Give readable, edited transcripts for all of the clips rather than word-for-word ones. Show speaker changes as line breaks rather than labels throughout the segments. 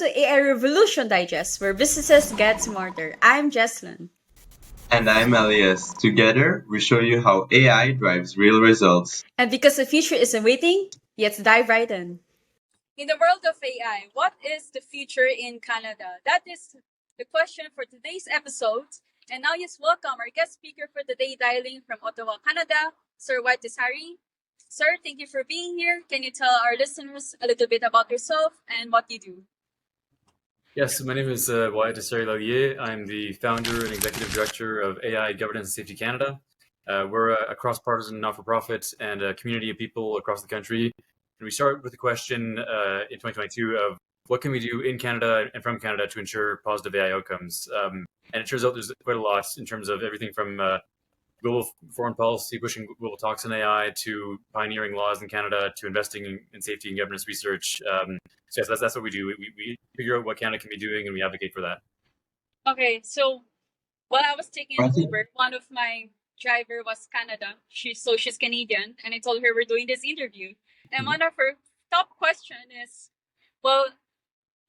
to AI Revolution Digest, where businesses get smarter. I'm Jesslyn.
And I'm Elias. Together, we show you how AI drives real results.
And because the future isn't waiting, let's dive right in.
In the world of AI, what is the future in Canada? That is the question for today's episode. And now, yes, welcome our guest speaker for today, dialing from Ottawa, Canada, Sir Wyatt Tessari. Sir, thank you for being here. Can you tell our listeners a little bit about yourself and what you do?
Yes, my name is Wyatt Tessari L'Allié. I'm the founder and executive director of AI Governance and Safety Canada. We're a cross-partisan not-for-profit and a community of people across the country. And we started with the question in 2022 of what can we do in Canada and from Canada to ensure positive AI outcomes? And it turns out there's quite a lot in terms of everything from global foreign policy, pushing global talks on AI, to pioneering laws in Canada, to investing in safety and governance research. So yes, that's what we do. We figure out what Canada can be doing, and we advocate for that.
Okay, so while I was taking an Uber, one of my driver was Canada. She's Canadian, and I told her we're doing this interview. And one of her top question is, well,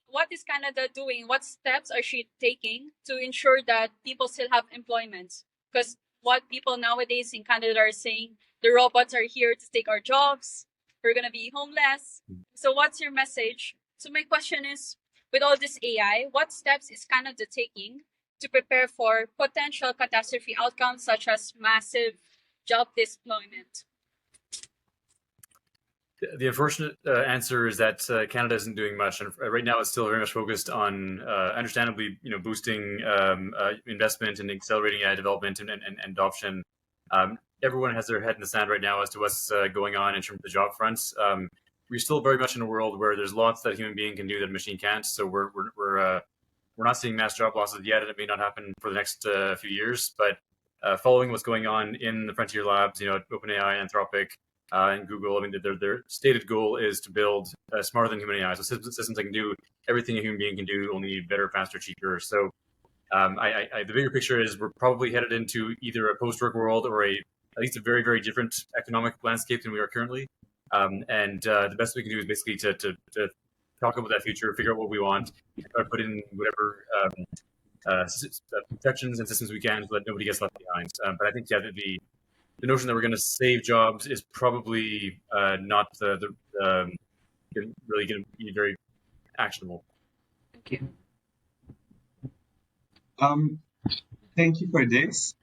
what is Canada doing? What steps are she taking to ensure that people still have employment? Because what people nowadays in Canada are saying, the robots are here to take our jobs. We're going to be homeless. So what's your message? So my question is, with all this AI, what steps is Canada taking to prepare for potential catastrophe outcomes such as massive job displacement?
The unfortunate answer is that Canada isn't doing much, and right now it's still very much focused on, understandably, boosting investment and accelerating AI development and adoption. Everyone has their head in the sand right now as to what's going on in terms of the job fronts. We're still very much in a world where there's lots that a human being can do that a machine can't. So we're not seeing mass job losses yet, and it may not happen for the next few years. But following what's going on in the frontier labs, OpenAI, Anthropic, and Google, their stated goal is to build smarter than human AI, so systems that can do everything a human being can do, only better, faster, cheaper. So the bigger picture is we're probably headed into either a post-work world or at least a very, very different economic landscape than we are currently. And the best we can do is basically to talk about that future, figure out what we want, and put in whatever protections and systems we can so that nobody gets left behind. But I think, the notion that we're going to save jobs is probably not really going to be very actionable.
Thank you.
Thank you for this.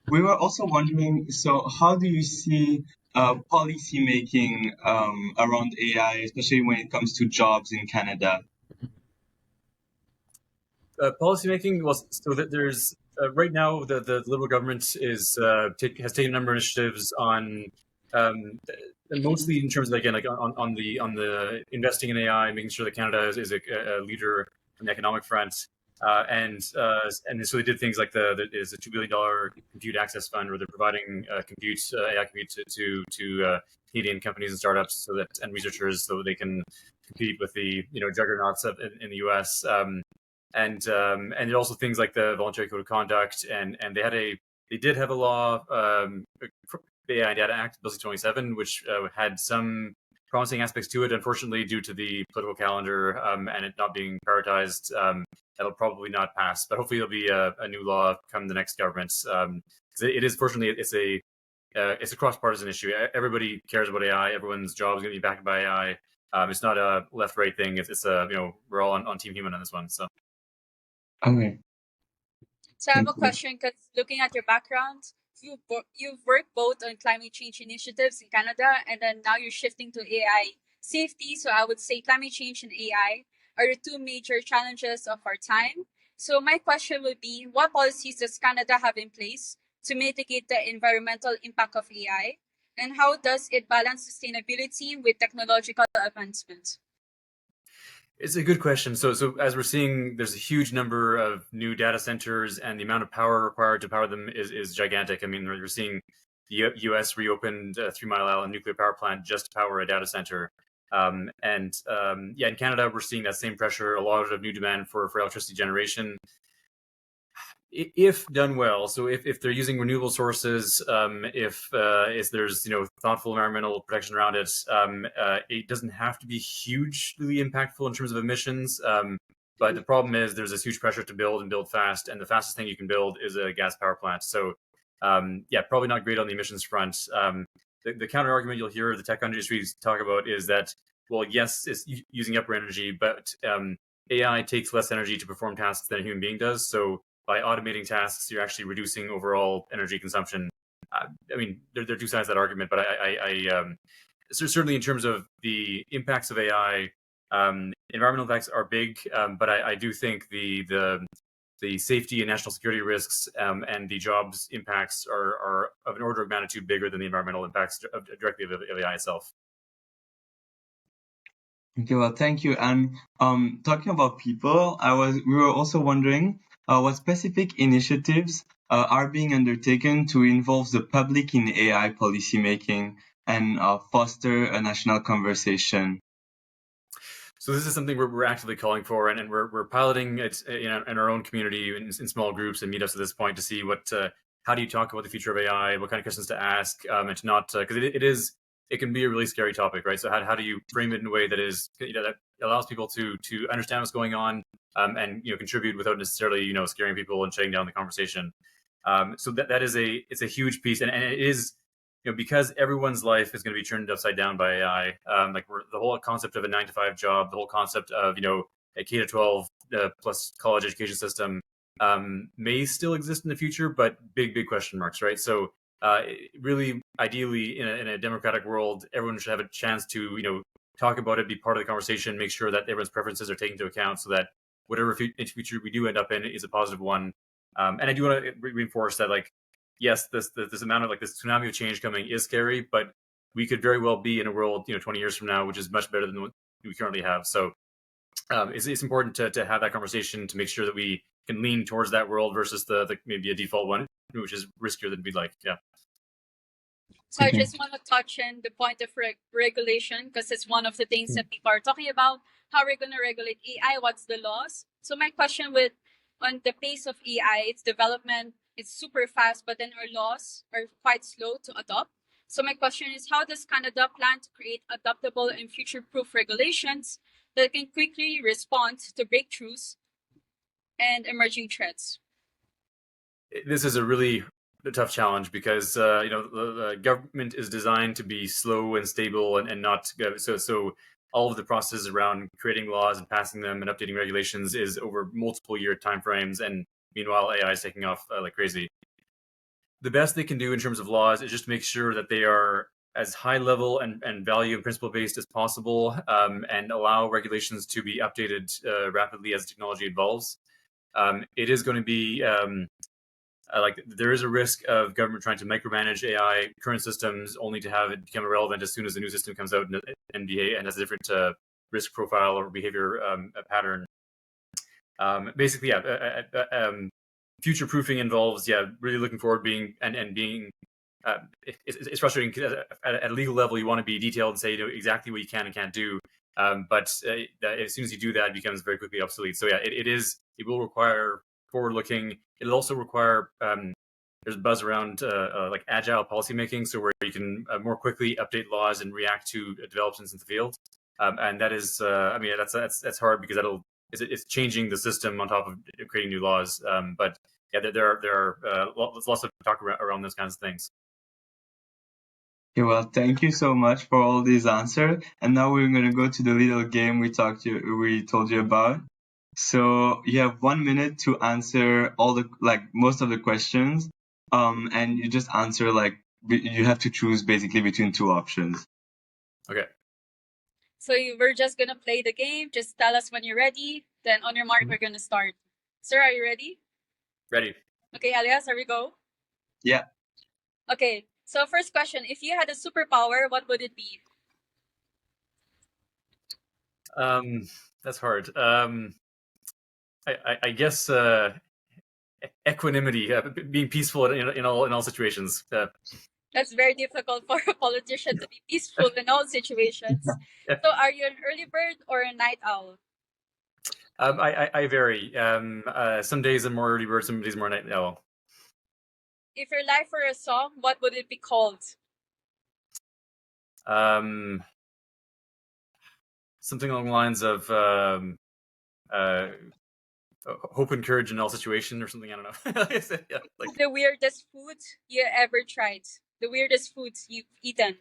We were also wondering, so how do you see policy making around AI, especially when it comes to jobs in Canada?
Policymaking, there's right now the Liberal government has taken a number of initiatives on mostly in terms of on the investing in AI, making sure that Canada is a leader on the economic front, and so they did things like there's a $2 billion compute access fund where they're providing AI compute to Canadian companies and startups and researchers so they can compete with the juggernauts in the US. And also things like the voluntary code of conduct, and they did have a law, AI Data Act, Bill C-27, which had some promising aspects to it. Unfortunately, due to the political calendar and it not being prioritized, that'll probably not pass. But hopefully, there'll be a new law come the next government. It is, fortunately, it's a cross-partisan issue. Everybody cares about AI. Everyone's job is going to be backed by AI. It's not a left-right thing. It's we're all on Team Human on this one. So.
Okay.
So I have a question, because looking at your background, you've worked both on climate change initiatives in Canada, and then now you're shifting to AI safety. So I would say climate change and AI are the two major challenges of our time. So my question would be, what policies does Canada have in place to mitigate the environmental impact of AI? And how does it balance sustainability with technological advancement?
It's a good question. So as we're seeing, there's a huge number of new data centers, and the amount of power required to power them is gigantic. We're seeing the U.S. reopened a 3 Mile Island nuclear power plant just to power a data center. In Canada, we're seeing that same pressure, a lot of new demand for electricity generation. if done well, so if they're using renewable sources, if there's thoughtful environmental protection around it, it doesn't have to be hugely impactful in terms of emissions. But the problem is there's this huge pressure to build and build fast, and the fastest thing you can build is a gas power plant. So probably not great on the emissions front. The counter argument you'll hear the tech industry talk about is that, well, yes, it's using up energy, but AI takes less energy to perform tasks than a human being does. So by automating tasks, you're actually reducing overall energy consumption. I mean, there are two sides of that argument, but so certainly in terms of the impacts of AI, environmental impacts are big, but I do think the safety and national security risks and the jobs impacts are of an order of magnitude bigger than the environmental impacts directly of AI itself.
Okay, well, thank you. And talking about people, we were also wondering what specific initiatives are being undertaken to involve the public in AI policymaking and foster a national conversation.
So this is something we're actively calling for, and we're piloting it in our own community in small groups and meetups at this point to see how do you talk about the future of AI, what kind of questions to ask, and to not because it can be a really scary topic, right? So how do you frame it in a way that is that allows people to understand what's going on and contribute without necessarily scaring people and shutting down the conversation. So that is it's a huge piece, and it is because everyone's life is going to be turned upside down by AI. The whole concept of a 9-to-5 job, the whole concept of a K-12 plus college education system may still exist in the future, but big question marks, right? So really, ideally, in a democratic world, everyone should have a chance to talk about it, be part of the conversation, make sure that everyone's preferences are taken into account, so that whatever future we do end up in is a positive one. And I do want to reinforce that, yes, this amount of this tsunami of change coming is scary, but we could very well be in a world 20 years from now, which is much better than what we currently have. So it's important to have that conversation to make sure that we can lean towards that world versus the maybe a default one, which is riskier than we'd like. Yeah.
So I just want to touch on the point of regulation, because it's one of the things that people are talking about. How we're going to regulate AI? What's the laws? So my question on the pace of AI, its development, it's super fast, but then our laws are quite slow to adopt. So my question is, how does Canada plan to create adaptable and future-proof regulations that can quickly respond to breakthroughs and emerging threats?
This is a really tough challenge because the government is designed to be slow and stable and not so all of the process around creating laws and passing them and updating regulations is over multiple year timeframes, and meanwhile AI is taking off like crazy. The best they can do in terms of laws is just make sure that they are as high level and value and principle based as possible, and allow regulations to be updated rapidly as technology evolves. It is going to be there is a risk of government trying to micromanage AI current systems only to have it become irrelevant as soon as the new system comes out and has a different risk profile or behavior pattern. Basically, future proofing involves really looking forward being. It's frustrating because at a legal level you want to be detailed and say exactly what you can and can't do, but as soon as you do that, it becomes very quickly obsolete. So it will require forward-looking. It'll also require there's buzz around agile policymaking, so where you can more quickly update laws and react to developments in the field. And that is, that's hard because it's changing the system on top of creating new laws. But there are lots of talk around those kinds of things.
Okay, well, thank you so much for all these answers. And now we're going to go to the little game we told you about. So you have 1 minute to answer most of the questions, and you just answer you have to choose basically between two options.
Okay.
So we're just gonna play the game. Just tell us when you're ready. Then on your mark, we're gonna start. Sir, are you ready?
Ready.
Okay, Alias, here we go.
Yeah.
Okay. So first question: if you had a superpower, what would it be?
That's hard. I guess equanimity, being peaceful in all situations.
That's very difficult for a politician to be peaceful in all situations. So are you an early bird or a night owl?
I vary. Some days I'm more early bird, some days more night owl.
If your life were a song, what would it be called?
Something along the lines of hope and courage in all situations, or something. I don't know. Yeah, like
The weirdest food you ever tried. The weirdest foods you've eaten.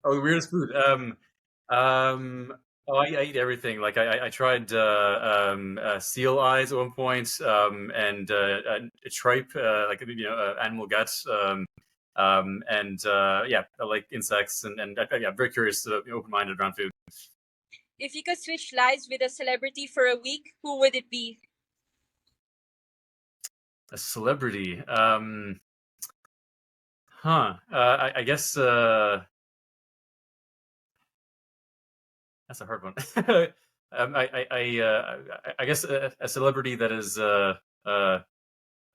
oh, the weirdest food. Oh, I eat everything. Like I tried seal eyes at one point, and tripe, like animal guts, and yeah, I like insects, and yeah, very curious, open-minded around food.
If you could switch lives with a celebrity for a week, who would it be?
A celebrity, I guess that's a hard one. I guess a celebrity that is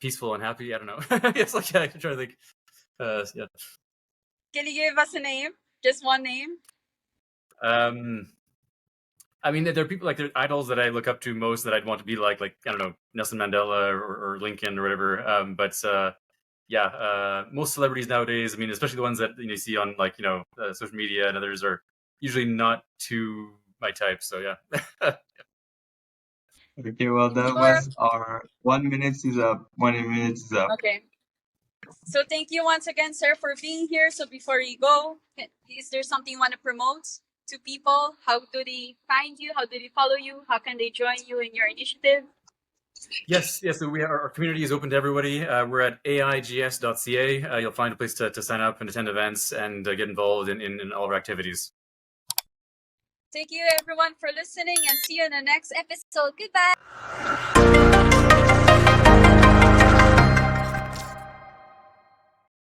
peaceful and happy. I don't know. It's like I'm trying to think. Yeah.
Can you give us a name? Just one name?
I mean, there are people like there are idols that I look up to most that I'd want to be like I don't know, Nelson Mandela or Lincoln or whatever. But yeah, most celebrities nowadays, I mean, especially the ones that you see on like social media and others, are usually not to my type. So yeah.
Okay, well, that was our 1 minute is up. 1 minute is up.
Okay. So thank you once again, sir, for being here. So before you go, is there something you want to promote to people? How do they find you? How do they follow you? How can they join you in your initiative?
Yes. So our community is open to everybody. We're at AIGS.ca. You'll find a place to sign up and attend events and get involved in all of our activities.
Thank you, everyone, for listening, and see you in the next episode. Goodbye.